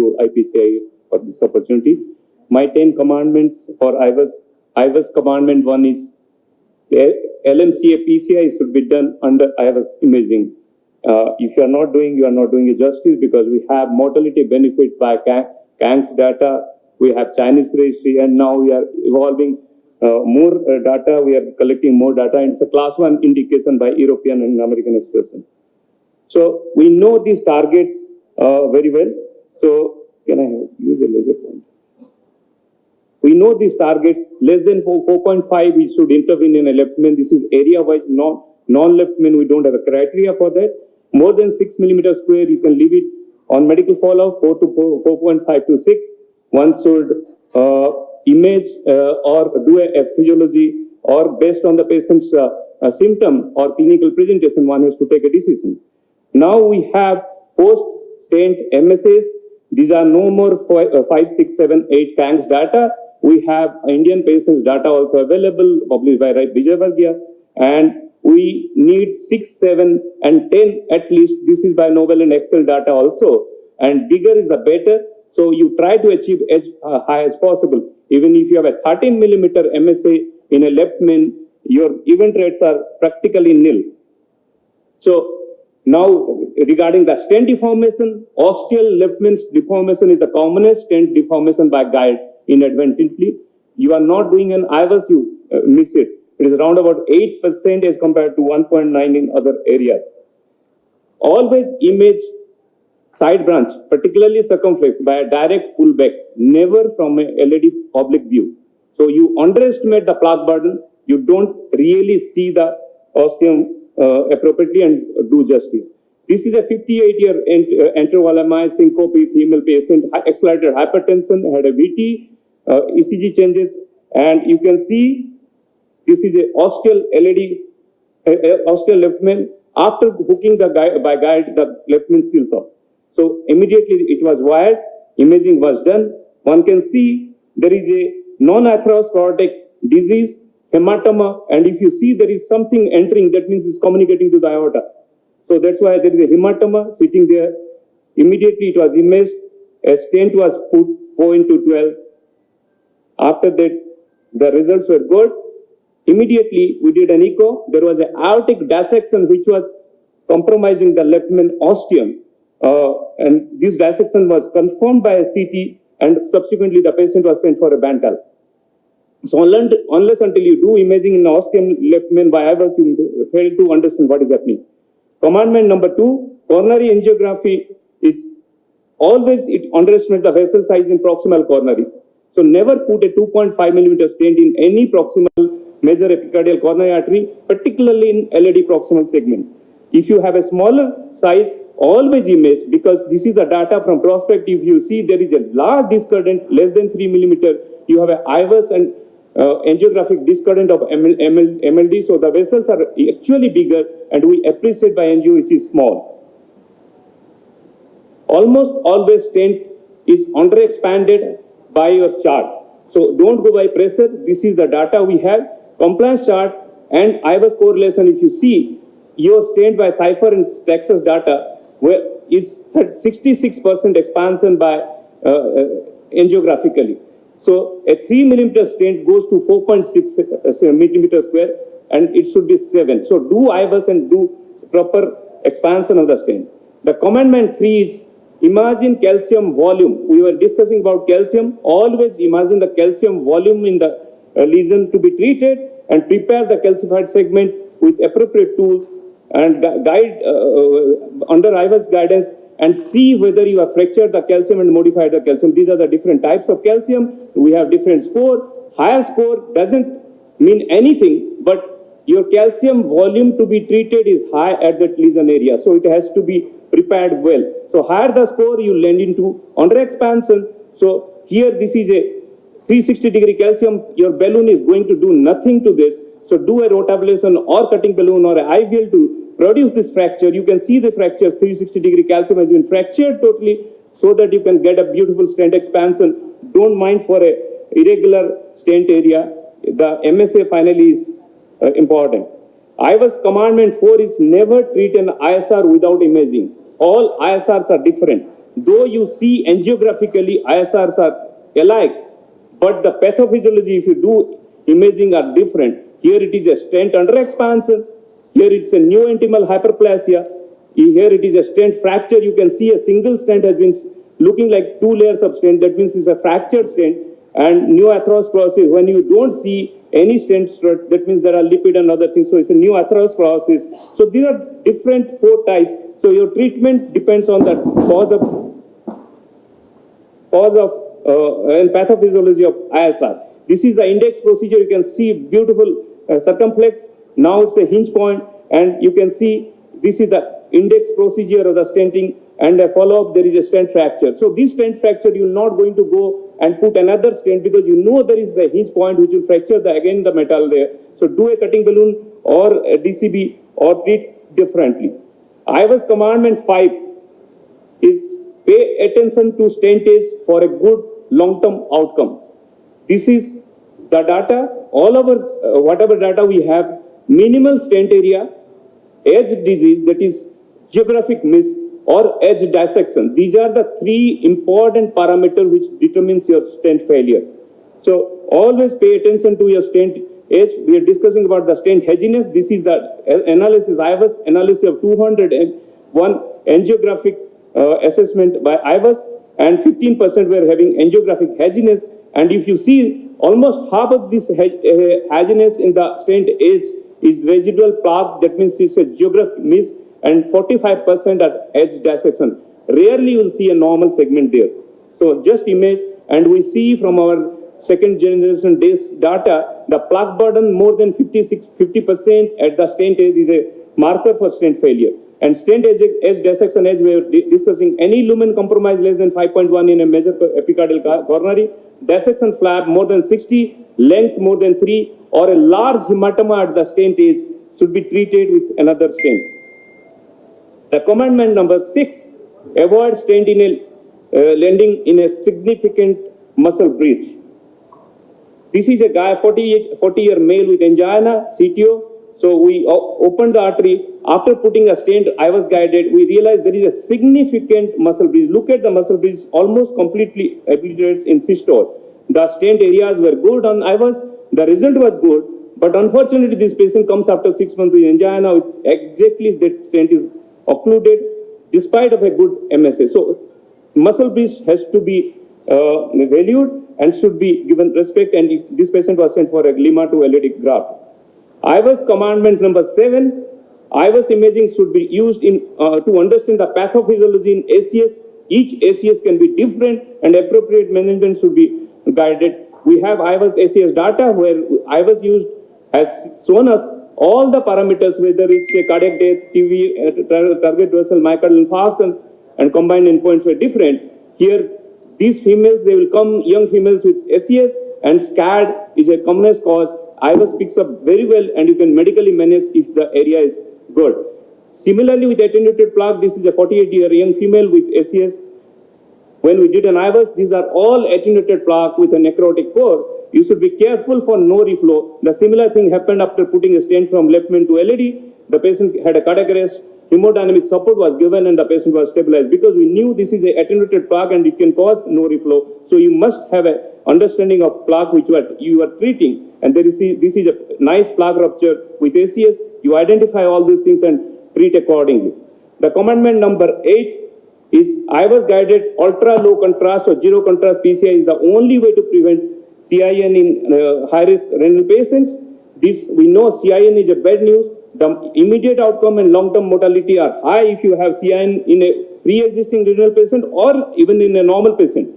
you, IPCI, for this opportunity. My 10 commandments for IVUS commandment 1 is LMCA PCI should be done under IVUS imaging. If you are not doing it justice, because we have mortality benefit by CANGS data, we have Chinese registry, and now we are evolving more data, we are collecting more data, and it's a class 1 indication by European and American expression. So we know these targets very well. So can I use a laser point? We know these targets, less than 4.5, we should intervene in a leftman. This is area-wise, non-leftman, we don't have a criteria for that. More than 6 millimeters square, you can leave it on medical follow-up, 4.5 to 6. One should image or do a physiology, or based on the patient's symptom or clinical presentation, one has to take a decision. Now we have post-stent MSAs. These are no more 5, 6, 7, 8 CANGS data. We have Indian patients data also available, published by Vijay Varghia, and we need 6, 7, and 10 at least. This is by Nobel and Excel data also, and bigger is the better. So you try to achieve as high as possible. Even if you have a 13 millimeter MSA in a left main, your event rates are practically nil. So now regarding the stent deformation, ostial left main deformation is the commonest stent deformation by guide inadvertently. You are not doing an IVUS, you miss it. It is around about 8% as compared to 1.9 in other areas. Always image side branch, particularly circumflex, by a direct pullback, never from a LED oblique view. So you underestimate the plaque burden, you don't really see the ostium appropriately and do justice. This is a 58-year enterovalami syncope female patient, accelerated hypertension, had a VT, ECG changes, and you can see this is a ostial LED, ostial left main. After hooking the by guide, the left main seals off. So immediately it was wired, imaging was done. One can see there is a non-atherosclerotic disease, hematoma, and if you see there is something entering, that means it's communicating to the aorta. So that's why there is a hematoma sitting there. Immediately it was imaged, a stent was put 4×12. After that, the results were good. Immediately we did an echo. There was an aortic dissection which was compromising the left main ostium. And this dissection was confirmed by a CT, and subsequently the patient was sent for a Bantal. So unless until you do imaging in ostium left main by IVUS, you fail to understand what is happening. Commandment number 2, coronary angiography is always, it underestimates the vessel size in proximal coronary. So never put a 2.5 millimeter stent in any proximal major epicardial coronary artery, particularly in LED proximal segment. If you have a smaller size, always image, because this is the data from prospective. You see there is a large discordant, less than 3 millimeter. You have an IVUS and angiographic discordant of MLD, so the vessels are actually bigger, and we appreciate by angio which is small. Almost always stent is underexpanded by your chart. So don't go by pressure. This is the data we have. Compliance chart and IVUS correlation, if you see, your stent by Cypher and Texas data, where is 66% expansion by angiographically. So a 3 millimeter stent goes to 4.6 millimeter square, and it should be 7. So do IVUS and do proper expansion of the stent. The commandment 3 is imagine calcium volume. We were discussing about calcium. Always imagine the calcium volume in the lesion to be treated, and prepare the calcified segment with appropriate tools and guide under IVUS guidance, and see whether you have fractured the calcium and modified the calcium. These are the different types of calcium. We have different score. Higher score doesn't mean anything, but your calcium volume to be treated is high at that lesion area. So it has to be prepared well. So higher the score, you land into under expansion. So here this is a 360-degree calcium. Your balloon is going to do nothing to this. So do a rotablation or cutting balloon or an IVL to produce this fracture. You can see the fracture, 360-degree calcium has been fractured totally, so that you can get a beautiful stent expansion. Don't mind for a irregular stent area. The MSA finally is important. IVUS commandment 4 is never treat an ISR without imaging. all ISRs are different. Though you see angiographically ISRs are alike, but the pathophysiology, if you do imaging, are different. Here it is a stent under expansion. Here it's a new intimal hyperplasia. Here it is a stent fracture. You can see a single stent has been looking like two layers of stent. That means it's a fractured stent. And new atherosclerosis, when you don't see any stent strut, that means there are lipid and other things. So it's a new atherosclerosis. So these are different four types. So your treatment depends on the cause of and pathophysiology of ISR. This is the index procedure. You can see beautiful circumflex. Now it's a hinge point, and you can see this is the index procedure of the stenting, and a follow-up, there is a stent fracture. So this stent fracture, you're not going to go and put another stent because you know there is the hinge point which will fracture again the metal there. So do a cutting balloon or a DCB or treat differently. IVUS Commandment 5 is pay attention to stentage for a good long-term outcome. This is the data, all our whatever data we have, minimal stent area, edge disease, that is geographic miss, or edge dissection. These are the three important parameters which determines your stent failure. So always pay attention to your stent edge. We are discussing about the stent hedginess. This is the analysis, IVUS analysis of 201 angiographic assessment by IVUS, and 15% were having angiographic hedginess. And if you see, almost half of this hedginess in the stent edge is residual plaque, that means it's a geographic miss, and 45% at edge dissection. Rarely you will see a normal segment there. So just image, and we see from our second generation data, the plaque burden more than 50% at the stent edge is a marker for stent failure. And stent edge dissection edge, we are discussing any lumen compromise less than 5.1 in a major epicardial coronary, dissection flap more than 60, length more than 3, or a large hematoma at the stent edge should be treated with another stent. The commandment number 6, avoid stent in a landing in a significant muscle breach. This is a guy, 40-year male with angina, CTO. So we opened the artery. After putting a stent, I was guided. We realized there is a significant muscle breach. Look at the muscle breach, almost completely obliterated in systole. The stent areas were good on IVUS. The result was good. But unfortunately, this patient comes after 6 months with angina. With exactly that stent is occluded despite of a good MSA. So muscle breach has to be valued and should be given respect. And this patient was sent for a Lima to LAD graft. IVUS Commandment number 7, IVUS imaging should be used in to understand the pathophysiology in ACS. Each ACS can be different, and appropriate management should be guided. We have IVUS ACS data where IVUS used has shown us all the parameters, whether it's a cardiac death, TV, target vessel, myocardial infarction, and combined endpoints were different. Here, these females, they will come, young females with ACS, and SCAD is a commonest cause. IVUS picks up very well, and you can medically manage if the area is good. Similarly, with attenuated plaque, this is a 48-year young female with ACS. When we did an IVUS, these are all attenuated plaque with a necrotic core. You should be careful for no reflow. The similar thing happened after putting a stent from left main to LAD. The patient had a cardiac arrest. Hemodynamic support was given, and the patient was stabilized because we knew this is an attenuated plaque and it can cause no reflow. So you must have an understanding of plaque which you are treating. And this is a nice plaque rupture with ACS. You identify all these things and treat accordingly. The commandment number 8 is IVUS guided ultra low contrast or zero contrast PCI is the only way to prevent CIN in high risk renal patients. This we know CIN is a bad news. The immediate outcome and long-term mortality are high if you have CIN in a pre-existing renal patient or even in a normal patient.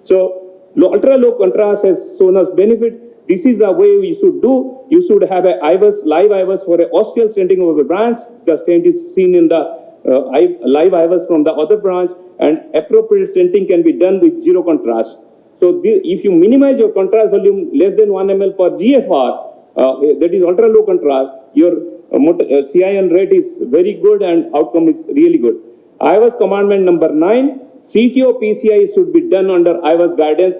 So ultra low contrast has shown us benefit. This is the way we should do. You should have a IVUS, live IVUS for a ostial stenting of a branch. The stent is seen in the live IVUS from the other branch, and appropriate stenting can be done with zero contrast. So if you minimize your contrast volume less than 1 ml per GFR, that is ultra low contrast, your CIN rate is very good and outcome is really good. IVUS commandment number 9, CTO PCI should be done under IVUS guidance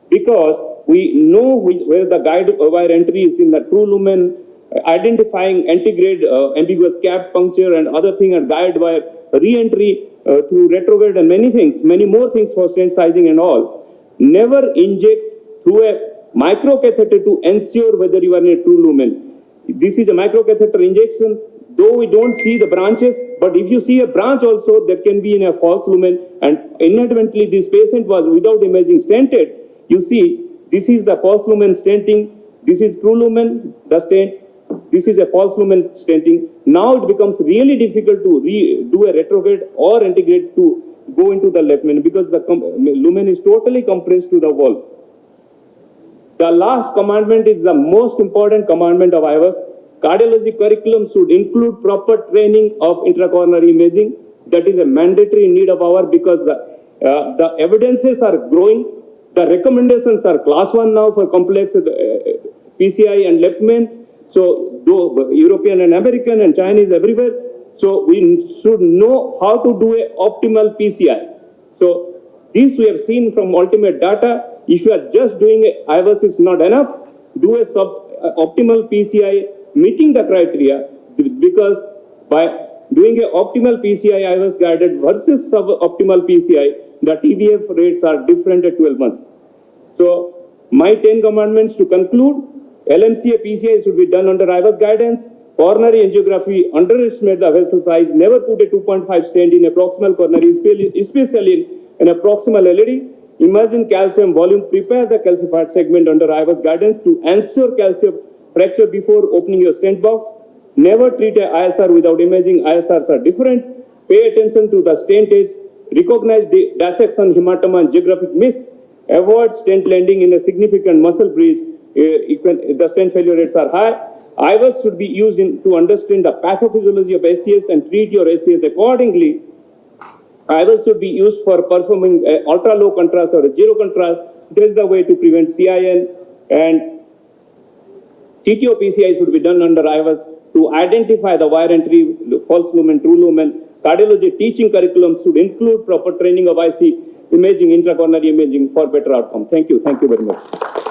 because we know where the guide wire entry is in the true lumen identifying antegrade, ambiguous cap puncture and other things, and guide wire re-entry through retrograde and many things, many more things for stent sizing and all. Never inject through a microcatheter to ensure whether you are in a true lumen. This is a microcatheter injection, though we don't see the branches, but if you see a branch also, that can be in a false lumen, and inadvertently this patient was without imaging stented. You see, this is the false lumen stenting, this is true lumen, the stent, this is a false lumen stenting. Now it becomes really difficult to do a retrograde or antegrade to go into the left lumen because the lumen is totally compressed to the wall. The last commandment is the most important commandment of IVUS. Cardiology curriculum should include proper training of intracoronary imaging. That is a mandatory need of ours because the evidences are growing. The recommendations are class 1 now for complex PCI and left main. So European and American and Chinese everywhere. So we should know how to do a optimal PCI. So this we have seen from ultimate data. If you are just doing IVUS is not enough, do a optimal PCI meeting the criteria, because by doing an optimal PCI IVUS guided versus suboptimal PCI, the TVF rates are different at 12 months. So my 10 commandments to conclude: LMCA PCI should be done under IVUS guidance. Coronary angiography, underestimate the vessel size, never put a 2.5 stent in a proximal coronary, especially in a proximal LAD. Imagine calcium volume, prepare the calcified segment under IVUS guidance to ensure calcium fracture before opening your stent box. Never treat a ISR without imaging. ISRs are different. Pay attention to the stent age. Recognize the dissection, hematoma, and geographic miss. Avoid stent landing in a significant muscle breach. The stent failure rates are high. IVUS should be used to understand the pathophysiology of SCS and treat your SCS accordingly. IVUS should be used for performing ultra low contrast or zero contrast. This is the way to prevent CIN, and CTO PCI should be done under IVUS to identify the wire entry, false lumen, true lumen. Cardiology teaching curriculum should include proper training of IC imaging, intracoronary imaging for better outcome. Thank you very much.